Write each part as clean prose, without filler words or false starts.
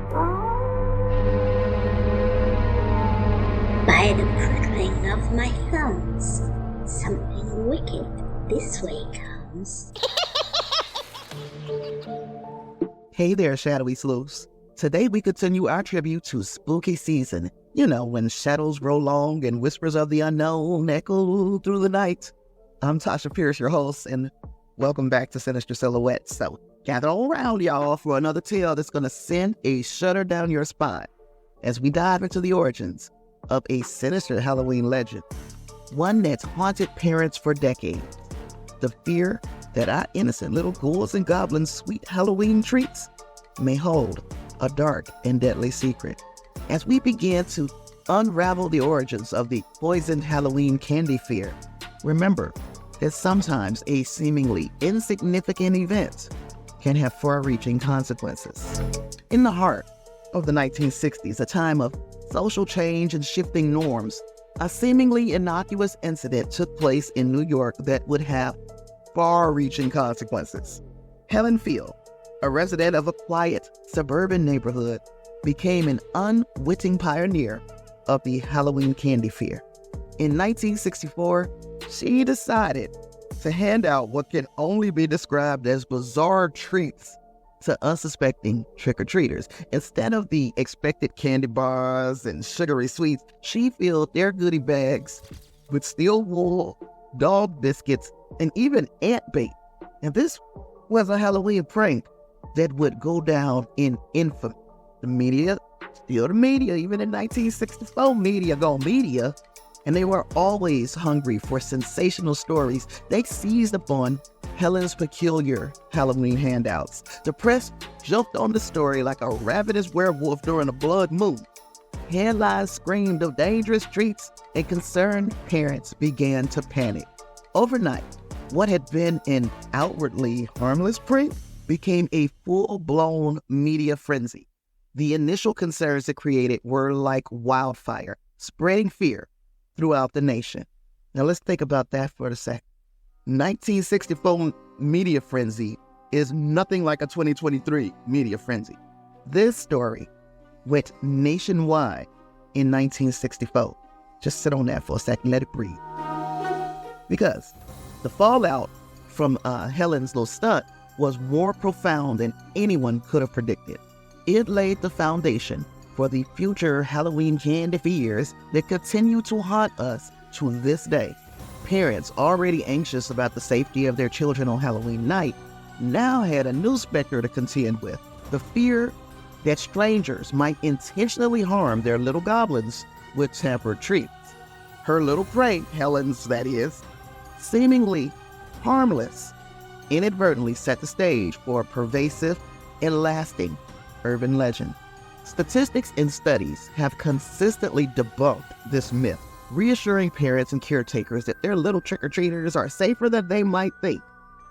By the prickling of my thumbs, something wicked this way comes. Hey there, shadowy sleuths. Today we continue our tribute to spooky season. You know, when shadows grow long and whispers of the unknown echo through the night. I'm Tasha Pierce, your host, and welcome back to Sinister Silhouettes. So gather all around, y'all, for another tale that's going to send a shudder down your spine as we dive into the origins of a sinister Halloween legend, one that's haunted parents for decades. The fear that our innocent little ghouls and goblins' sweet Halloween treats may hold a dark and deadly secret. As we begin to unravel the origins of the poisoned Halloween candy fear, remember that sometimes a seemingly insignificant event can have far-reaching consequences. In the heart of the 1960s, a time of social change and shifting norms, a seemingly innocuous incident took place in New York that would have far-reaching consequences. Helen Field, a resident of a quiet suburban neighborhood, became an unwitting pioneer of the Halloween candy fear. In 1964, she decided to hand out what can only be described as bizarre treats to unsuspecting trick-or-treaters. Instead of the expected candy bars and sugary sweets, she filled their goodie bags with steel wool, dog biscuits, and even ant bait. And this was a Halloween prank that would go down in infamy. The media, still the media, even in 1964, media gone media, and they were always hungry for sensational stories. They seized upon Helen's peculiar Halloween handouts. The press jumped on the story like a ravenous werewolf during a blood moon. Headlines screamed of dangerous treats, and concerned parents began to panic. Overnight, what had been an outwardly harmless prank became a full-blown media frenzy. The initial concerns it created were like wildfire, spreading fear throughout the nation. Now let's think about that for a sec. 1964 media frenzy is nothing like a 2023 media frenzy. This story went nationwide in 1964. Just sit on that for a second, let it breathe. Because the fallout from Helen's little stunt was more profound than anyone could have predicted. It laid the foundation for the future Halloween candy fears that continue to haunt us to this day. Parents, already anxious about the safety of their children on Halloween night, now had a new specter to contend with: the fear that strangers might intentionally harm their little goblins with tampered treats. Her little prank, Helen's that is, seemingly harmless, inadvertently set the stage for a pervasive and lasting urban legend. Statistics and studies have consistently debunked this myth, reassuring parents and caretakers that their little trick-or-treaters are safer than they might think.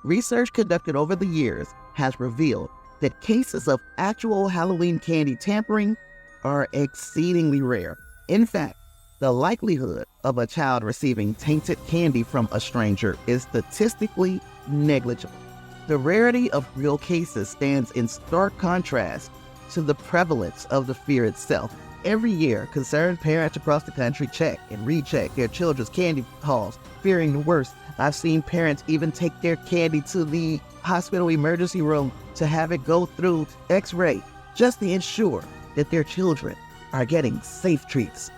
Research conducted over the years has revealed that cases of actual Halloween candy tampering are exceedingly rare. In fact, the likelihood of a child receiving tainted candy from a stranger is statistically negligible. The rarity of real cases stands in stark contrast to the prevalence of the fear itself. Every year, concerned parents across the country check and recheck their children's candy hauls, fearing the worst. I've seen parents even take their candy to the hospital emergency room to have it go through X-ray, just to ensure that their children are getting safe treats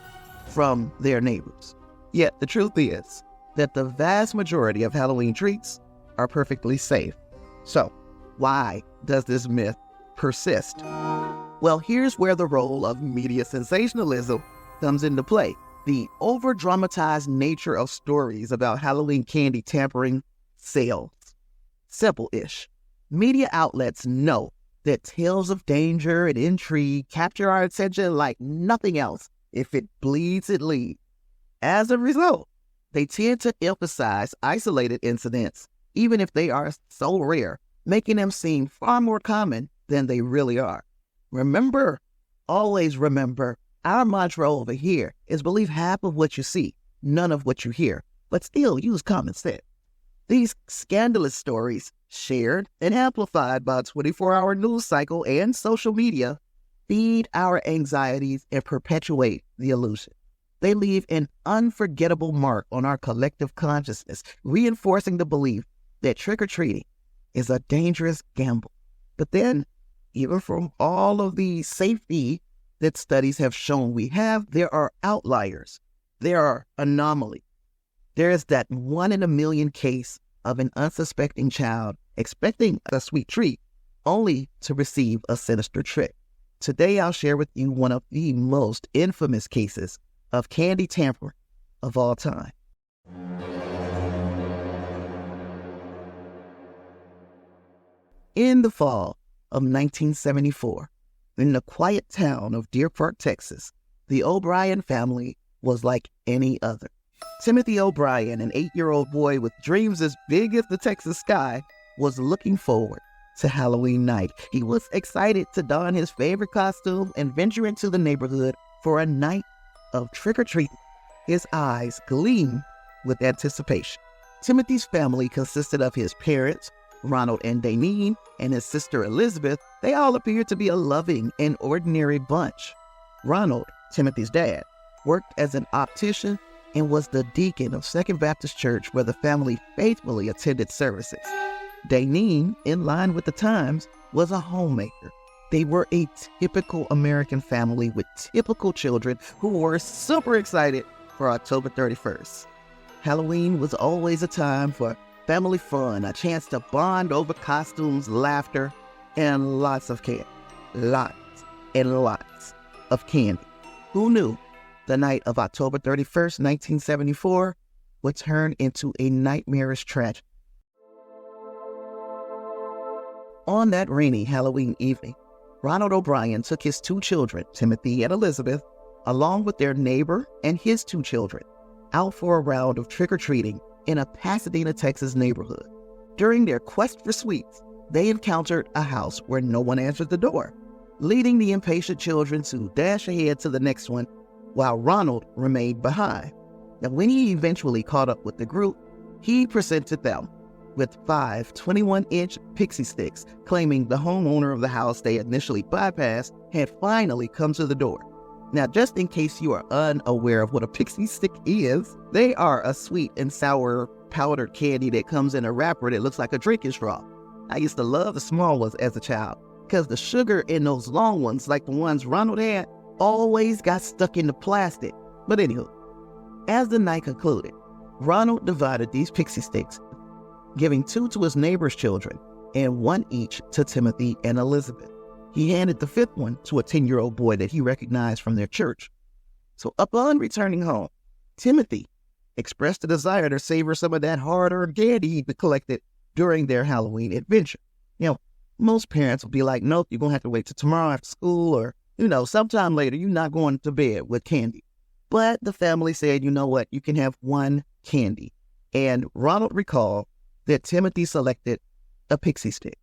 from their neighbors. Yet the truth is that the vast majority of Halloween treats are perfectly safe. So, why does this myth persist? Well, here's where the role of media sensationalism comes into play. The over-dramatized nature of stories about Halloween candy tampering sells. Simple-ish. Media outlets know that tales of danger and intrigue capture our attention like nothing else. If it bleeds, it leads. As a result, they tend to emphasize isolated incidents, even if they are so rare, making them seem far more common than they really are. Remember, always remember, our mantra over here is believe half of what you see, none of what you hear, but still use common sense. These scandalous stories, shared and amplified by a 24-hour news cycle and social media, feed our anxieties and perpetuate the illusion. They leave an unforgettable mark on our collective consciousness, reinforcing the belief that trick-or-treating is a dangerous gamble. But then, even from all of the safety that studies have shown we have, there are outliers. There are anomalies. There is that 1 in a million case of an unsuspecting child expecting a sweet treat only to receive a sinister trick. Today, I'll share with you one of the most infamous cases of candy tampering of all time. In the fall of 1974, in the quiet town of Deer Park, Texas, the O'Brien family was like any other. Timothy O'Brien, an 8-year-old boy with dreams as big as the Texas sky, was looking forward to Halloween night. He was excited to don his favorite costume and venture into the neighborhood for a night of trick-or-treating. His eyes gleamed with anticipation. Timothy's family consisted of his parents, Ronald and Daneen, and his sister Elizabeth. They all appeared to be a loving and ordinary bunch. Ronald, Timothy's dad, worked as an optician and was the deacon of Second Baptist Church, where the family faithfully attended services. Daneen, in line with the times, was a homemaker. They were a typical American family with typical children who were super excited for October 31st. Halloween was always a time for family fun, a chance to bond over costumes, laughter, and lots of candy. Lots and lots of candy. Who knew the night of October 31st, 1974 would turn into a nightmarish tragedy? On that rainy Halloween evening, Ronald O'Brien took his 2 children, Timothy and Elizabeth, along with their neighbor and his 2 children, out for a round of trick-or-treating in a Pasadena, Texas neighborhood. During their quest for sweets, they encountered a house where no one answered the door, leading the impatient children to dash ahead to the next one while Ronald remained behind. Now, when he eventually caught up with the group, he presented them with 5 21-inch pixie sticks, claiming the homeowner of the house they initially bypassed had finally come to the door. Now, just in case you are unaware of what a pixie stick is, they are a sweet and sour powdered candy that comes in a wrapper that looks like a drinking straw. I used to love the small ones as a child because the sugar in those long ones, like the ones Ronald had, always got stuck in the plastic. But anywho, as the night concluded, Ronald divided these pixie sticks, giving 2 to his neighbor's children and 1 each to Timothy and Elizabeth. He handed the 5th one to a 10-year-old boy that he recognized from their church. So upon returning home, Timothy expressed a desire to savor some of that hard-earned candy he'd collected during their Halloween adventure. You know, most parents will be like, nope, you're going to have to wait till tomorrow after school, or, sometime later, you're not going to bed with candy. But the family said, you know what, you can have 1 candy. And Ronald recalled that Timothy selected a pixie stick.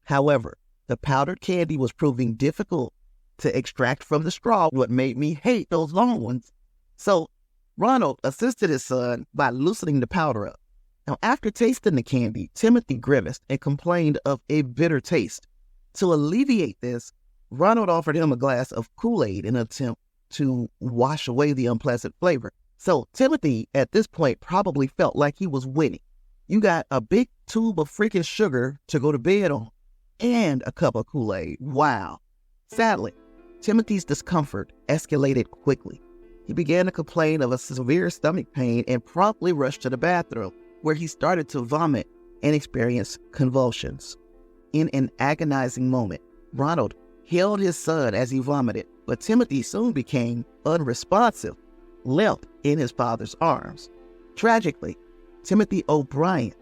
However, the powdered candy was proving difficult to extract from the straw, what made me hate those long ones. So Ronald assisted his son by loosening the powder up. Now, after tasting the candy, Timothy grimaced and complained of a bitter taste. To alleviate this, Ronald offered him a glass of Kool-Aid in an attempt to wash away the unpleasant flavor. So Timothy, at this point, probably felt like he was winning. You got a big tube of freaking sugar to go to bed on, and a cup of Kool-Aid. Wow. Sadly, Timothy's discomfort escalated quickly. He began to complain of a severe stomach pain and promptly rushed to the bathroom, where he started to vomit and experience convulsions. In an agonizing moment, Ronald held his son as he vomited, but Timothy soon became unresponsive, limp in his father's arms. Tragically, Timothy O'Brien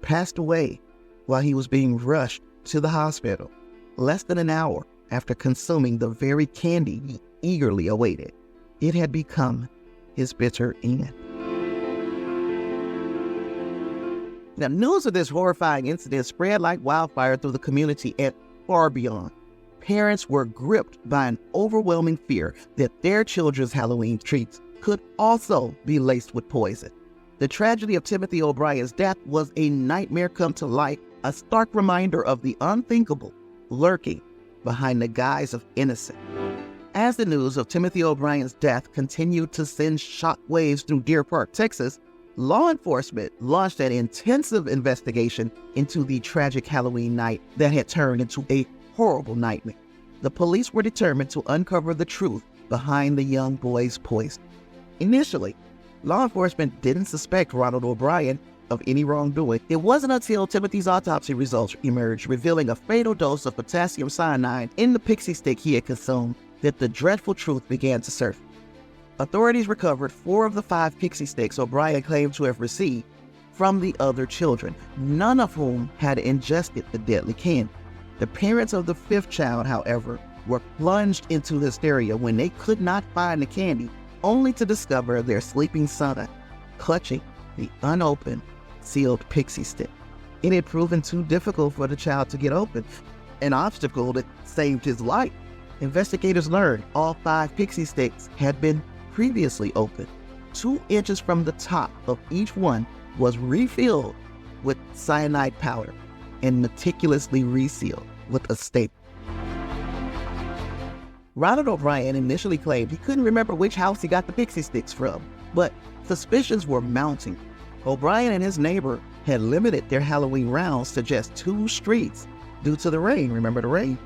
passed away while he was being rushed to the hospital, less than an hour after consuming the very candy he eagerly awaited. It had become his bitter end. Now, news of this horrifying incident spread like wildfire through the community and far beyond. Parents were gripped by an overwhelming fear that their children's Halloween treats could also be laced with poison. The tragedy of Timothy O'Brien's death was a nightmare come to life, a stark reminder of the unthinkable lurking behind the guise of innocence. As the news of Timothy O'Brien's death continued to send shockwaves through Deer Park, Texas, law enforcement launched an intensive investigation into the tragic Halloween night that had turned into a horrible nightmare. The police were determined to uncover the truth behind the young boy's poison. Initially, law enforcement didn't suspect Ronald O'Brien of any wrongdoing. It wasn't until Timothy's autopsy results emerged, revealing a fatal dose of potassium cyanide in the pixie stick he had consumed, that the dreadful truth began to surface. Authorities recovered 4 of the 5 pixie sticks O'Brien claimed to have received from the other children, none of whom had ingested the deadly candy. The parents of the 5th child, however, were plunged into hysteria when they could not find the candy, only to discover their sleeping son clutching the unopened, sealed pixie stick. It had proven too difficult for the child to get open, an obstacle that saved his life. Investigators learned all 5 pixie sticks had been previously opened. 2 inches from the top of each one was refilled with cyanide powder and meticulously resealed with a staple. Ronald O'Brien initially claimed he couldn't remember which house he got the pixie sticks from, but suspicions were mounting. O'Brien and his neighbor had limited their Halloween rounds to just 2 streets due to the rain. Remember the rain?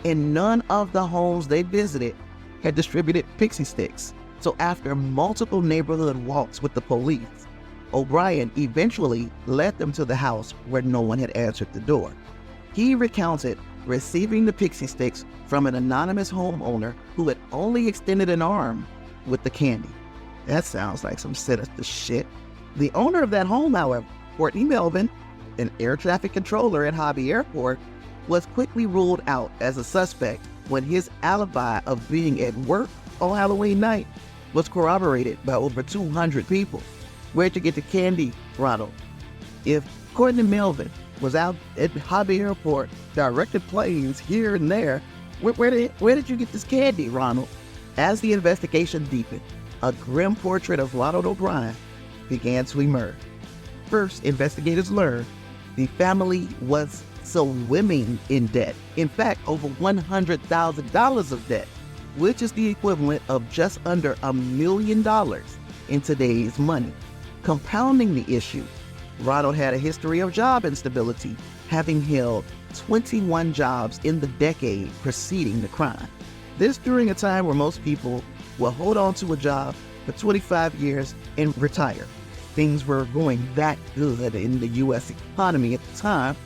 And none of the homes they visited had distributed pixie sticks. So after multiple neighborhood walks with the police, O'Brien eventually led them to the house where no one had answered the door. He recounted receiving the pixie sticks from an anonymous homeowner who had only extended an arm with the candy. That sounds like some sinister shit. The owner of that home, however, Courtney Melvin, an air traffic controller at Hobby Airport, was quickly ruled out as a suspect when his alibi of being at work on Halloween night was corroborated by over 200 people. Where'd you get the candy, Ronald? If Courtney Melvin was out at Hobby Airport directing planes here and there, where did you get this candy, Ronald? As the investigation deepened, a grim portrait of Ronald O'Brien began to emerge. First, investigators learned the family was swimming in debt. In fact, over $100,000 of debt, which is the equivalent of just under $1 million in today's money. Compounding the issue, Ronald had a history of job instability, having held 21 jobs in the decade preceding the crime. This during a time where most people will hold on to a job for 25 years and retire. Things were going that good in the U.S. economy at the time,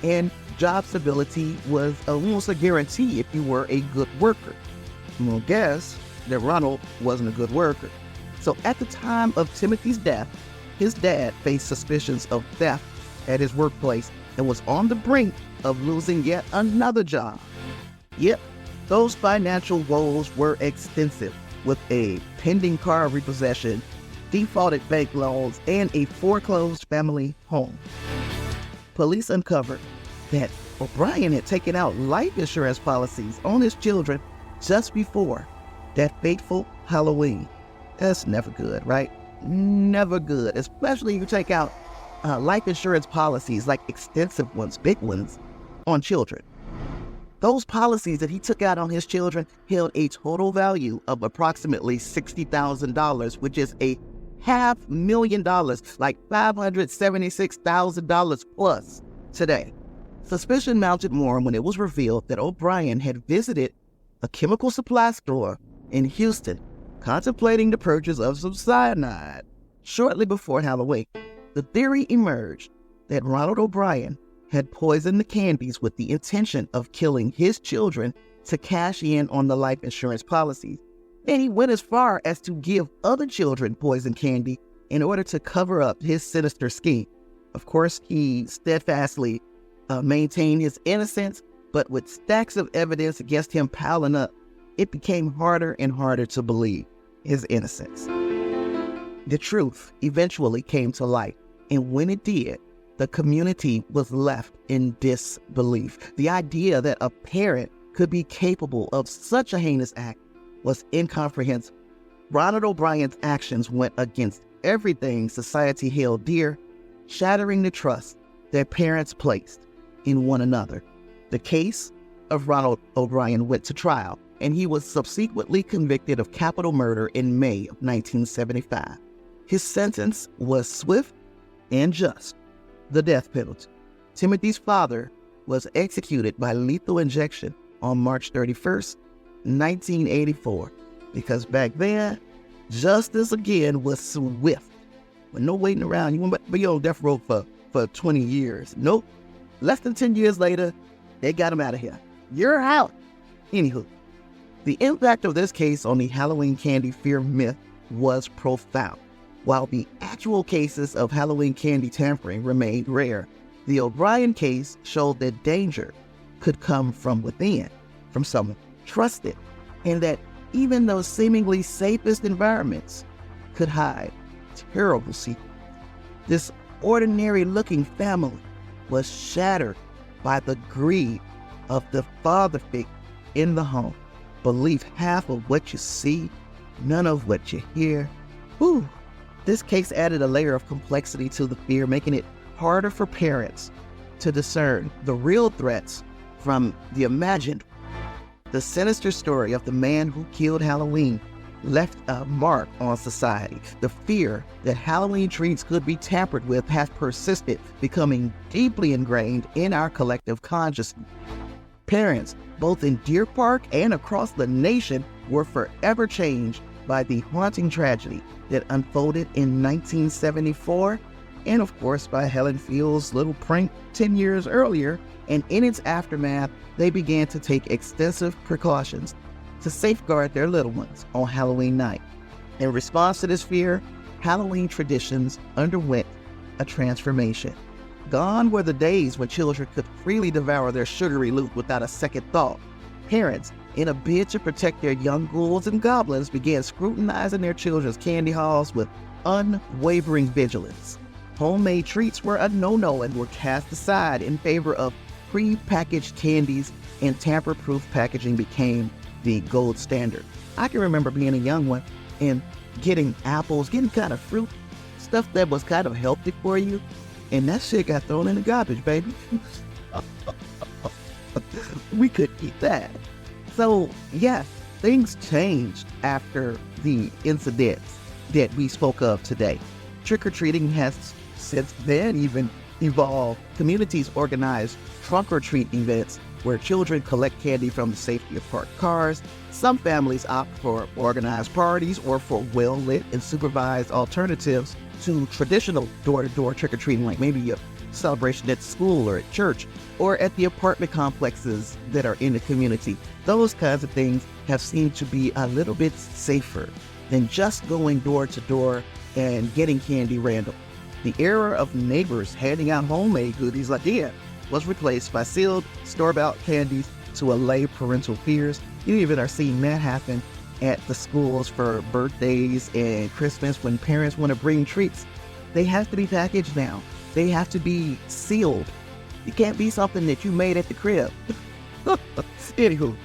and job stability was almost a guarantee if you were a good worker. Well, guess that Ronald wasn't a good worker. So at the time of Timothy's death, his dad faced suspicions of theft at his workplace and was on the brink of losing yet another job. Yep, those financial woes were extensive, with a pending car repossession, defaulted bank loans, and a foreclosed family home. Police uncovered that O'Brien had taken out life insurance policies on his children just before that fateful Halloween. That's never good, right? Never good, especially if you take out life insurance policies, like extensive ones, big ones, on children. Those policies that he took out on his children held a total value of approximately $60,000, which is a $500,000, like $576,000 plus today. Suspicion mounted more when it was revealed that O'Brien had visited a chemical supply store in Houston, contemplating the purchase of some cyanide. Shortly before Halloween, the theory emerged that Ronald O'Brien had poisoned the candies with the intention of killing his children to cash in on the life insurance policies. And he went as far as to give other children poison candy in order to cover up his sinister scheme. Of course, he steadfastly maintained his innocence, but with stacks of evidence against him piling up, it became harder and harder to believe his innocence. The truth eventually came to light, and when it did, the community was left in disbelief. The idea that a parent could be capable of such a heinous act was incomprehensible. Ronald O'Brien's actions went against everything society held dear, shattering the trust their parents placed in one another. The case of Ronald O'Brien went to trial, and he was subsequently convicted of capital murder in May of 1975. His sentence was swift and just, the death penalty. Timothy's father was executed by lethal injection on March 31st, 1984, because back then, justice again was swift. With no waiting around, you won't be on death row for 20 years. Nope. Less than 10 years later, they got him out of here. You're out. Anywho, the impact of this case on the Halloween candy fear myth was profound. While the actual cases of Halloween candy tampering remained rare, the O'Brien case showed that danger could come from within, from someone trusted, and that even those seemingly safest environments could hide terrible secrets. This ordinary-looking family was shattered by the greed of the father figure in the home. Believe half of what you see, none of what you hear. Whew. This case added a layer of complexity to the fear, making it harder for parents to discern the real threats from the imagined. The sinister story of the man who killed Halloween left a mark on society. The fear that Halloween treats could be tampered with has persisted, becoming deeply ingrained in our collective consciousness. Parents, both in Deer Park and across the nation, were forever changed by the haunting tragedy that unfolded in 1974, and of course by Helen Field's little prank 10 years earlier, and in its aftermath, they began to take extensive precautions to safeguard their little ones on Halloween night. In response to this fear, Halloween traditions underwent a transformation. Gone were the days when children could freely devour their sugary loot without a second thought. Parents, in a bid to protect their young ghouls and goblins, began scrutinizing their children's candy hauls with unwavering vigilance. Homemade treats were a no-no and were cast aside in favor of pre-packaged candies, and tamper-proof packaging became the gold standard. I can remember being a young one and getting apples, getting kind of fruit, stuff that was kind of healthy for you, and that shit got thrown in the garbage, baby. We couldn't eat that. So, yes, things changed after the incidents that we spoke of today. Trick-or-treating has since then even evolved. Communities organize trunk-or-treat events where children collect candy from the safety of parked cars. Some families opt for organized parties or for well-lit and supervised alternatives to traditional door-to-door trick-or-treating, like maybe a celebration at school or at church or at the apartment complexes that are in the community. Those kinds of things have seemed to be a little bit safer than just going door to door and getting candy random. The era of neighbors handing out homemade goodies like was replaced by sealed store-bought candies to allay parental fears. You even are seeing that happen at the schools for birthdays and Christmas when parents want to bring treats. They have to be packaged now. They have to be sealed. It can't be something that you made at the crib. Anywho,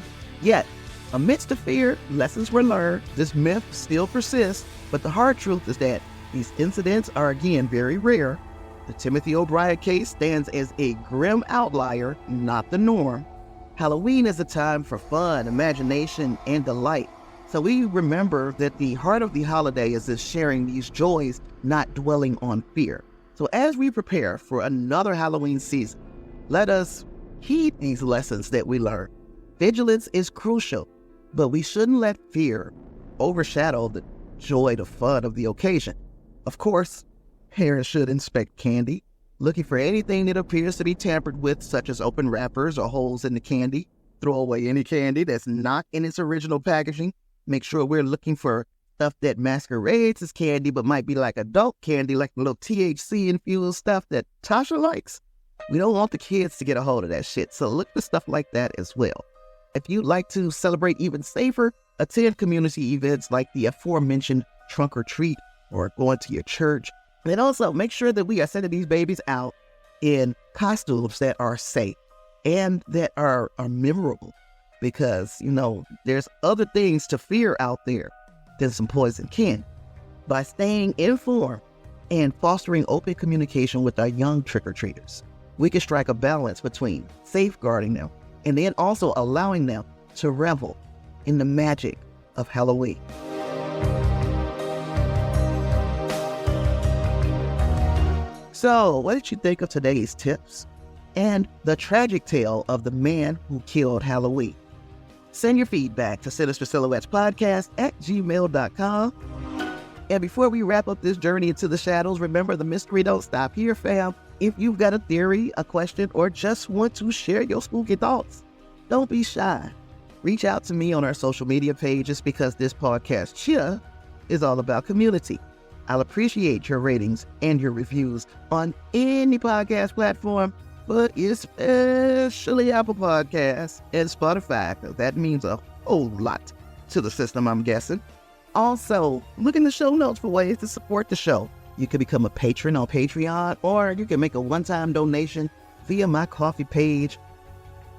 yet, amidst the fear, lessons were learned. This myth still persists, but the hard truth is that these incidents are again very rare. The Timothy O'Brien case stands as a grim outlier, not the norm. Halloween is a time for fun, imagination, and delight. So we remember that the heart of the holiday is this sharing these joys, not dwelling on fear. So as we prepare for another Halloween season, let us heed these lessons that we learn. Vigilance is crucial, but we shouldn't let fear overshadow the joy, the fun of the occasion. Of course, parents should inspect candy, looking for anything that appears to be tampered with, such as open wrappers or holes in the candy. Throw away any candy that's not in its original packaging. Make sure we're looking for stuff that masquerades as candy but might be like adult candy, like the little THC-infused stuff that Tasha likes. We don't want the kids to get a hold of that shit, so look for stuff like that as well. If you'd like to celebrate even safer, attend community events like the aforementioned trunk or treat or going to your church. And also make sure that we are sending these babies out in costumes that are safe and that are memorable, because, you know, there's other things to fear out there than some poison candy. By staying informed and fostering open communication with our young trick-or-treaters, we can strike a balance between safeguarding them and then also allowing them to revel in the magic of Halloween. So, what did you think of today's tips and the tragic tale of the man who killed Halloween? Send your feedback to Sinister Silhouettes Podcast at gmail.com. And before we wrap up this journey into the shadows, remember the mystery don't stop here, fam. If you've got a theory, a question, or just want to share your spooky thoughts, don't be shy. Reach out to me on our social media pages because this podcast here is all about community. I'll appreciate your ratings and your reviews on any podcast platform, but especially Apple Podcasts and Spotify, because that means a whole lot to the system, I'm guessing. Also, look in the show notes for ways to support the show. You can become a patron on Patreon, or you can make a one-time donation via my coffee page.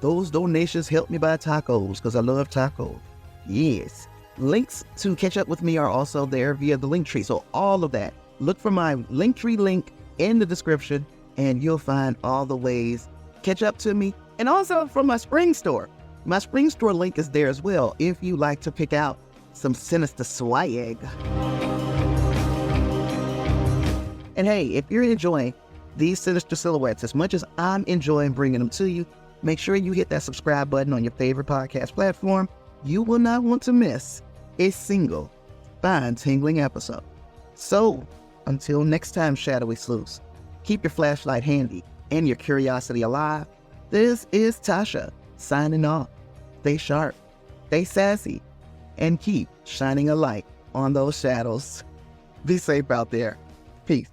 Those donations help me buy tacos, because I love tacos. Yes. Links to catch up with me are also there via the Linktree. So all of that, look for my Linktree link in the description, and you'll find all the ways. Catch up to me. And also from my spring store. My spring store link is there as well if you like to pick out some sinister swag. And hey, if you're enjoying these Sinister Silhouettes as much as I'm enjoying bringing them to you, make sure you hit that subscribe button on your favorite podcast platform. You will not want to miss a single spine-tingling episode. So, until next time, shadowy sleuths, keep your flashlight handy and your curiosity alive. This is Tasha signing off. Stay sharp, stay sassy, and keep shining a light on those shadows. Be safe out there. Peace.